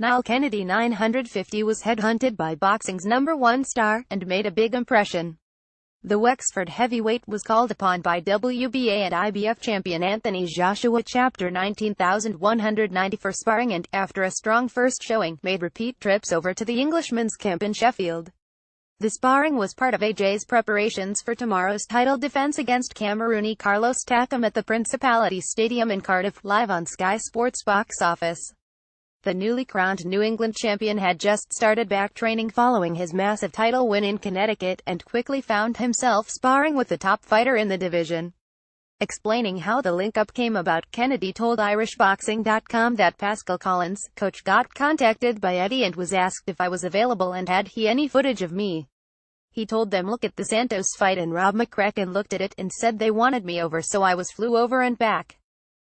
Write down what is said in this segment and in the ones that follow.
Niall Kennedy 950 was headhunted by boxing's #1 star, and made a big impression. The Wexford heavyweight was called upon by WBA and IBF champion Anthony Joshua Chapter 19,190 for sparring and, after a strong first showing, made repeat trips over to the Englishman's camp in Sheffield. The sparring was part of AJ's preparations for tomorrow's title defence against Camerooni Carlos Takam at the Principality Stadium in Cardiff, live on Sky Sports Box Office. The newly crowned New England champion had just started back training following his massive title win in Connecticut, and quickly found himself sparring with the top fighter in the division. Explaining how the link-up came about, Kennedy told IrishBoxing.com that Pascal Collins, coach, got contacted by Eddie and was asked if I was available and had he any footage of me. He told them, "Look at the Santos fight," and Rob McCracken looked at it and said they wanted me over, so I flew over and back.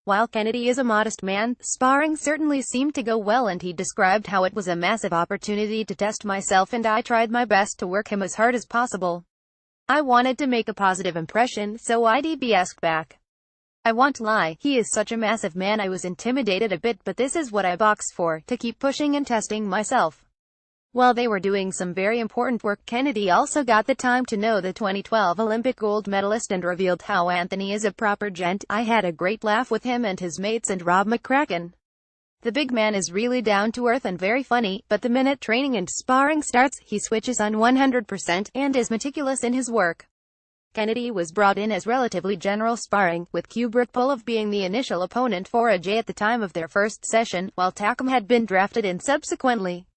While Kennedy is a modest man, sparring certainly seemed to go well, and he described how it was a massive opportunity to test myself and I tried my best to work him as hard as possible. I wanted to make a positive impression, so IDB asked back. I won't lie, he is such a massive man, I was intimidated a bit, but this is what I box for, to keep pushing and testing myself. While they were doing some very important work, Kennedy also got the time to know the 2012 Olympic gold medalist and revealed how Anthony is a proper gent. "I had a great laugh with him and his mates and Rob McCracken. The big man is really down to earth and very funny, but the minute training and sparring starts, he switches on 100% and is meticulous in his work." Kennedy was brought in as relatively general sparring, with Kubrat Pulev being the initial opponent for AJ at the time of their first session, while Takam had been drafted in subsequently.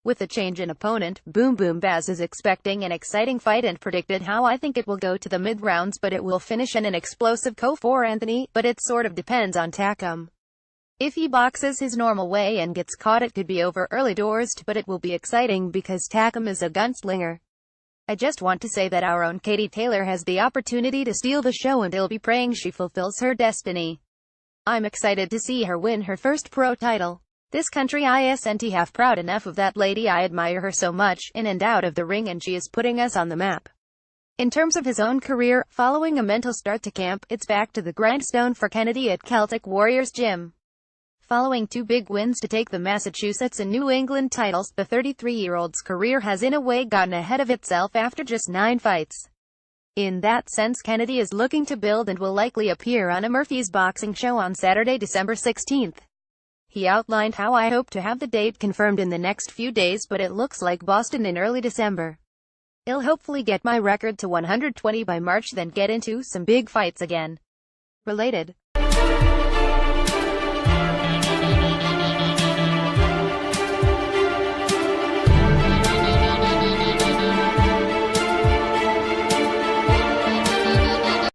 With a change in opponent, Boom Boom Baz is expecting an exciting fight and predicted how "I think it will go to the mid-rounds, but it will finish in an explosive KO for Anthony, but it sort of depends on Takam. If he boxes his normal way and gets caught, it could be over early doors, but it will be exciting because Takam is a gunslinger. I just want to say that our own Katie Taylor has the opportunity to steal the show, and I'll be praying she fulfills her destiny. I'm excited to see her win her first pro title. This country isn't half proud enough of that lady. I admire her so much, in and out of the ring, and she is putting us on the map." In terms of his own career, following a mental start to camp, it's back to the grindstone for Kennedy at Celtic Warriors Gym. Following two big wins to take the Massachusetts and New England titles, the 33-year-old's career has in a way gotten ahead of itself after just 9 fights. In that sense, Kennedy is looking to build and will likely appear on a Murphy's boxing show on Saturday, December 16th. He outlined how "I hope to have the date confirmed in the next few days, but it looks like Boston in early December. I'll hopefully get my record to 120 by March, then get into some big fights again." Related.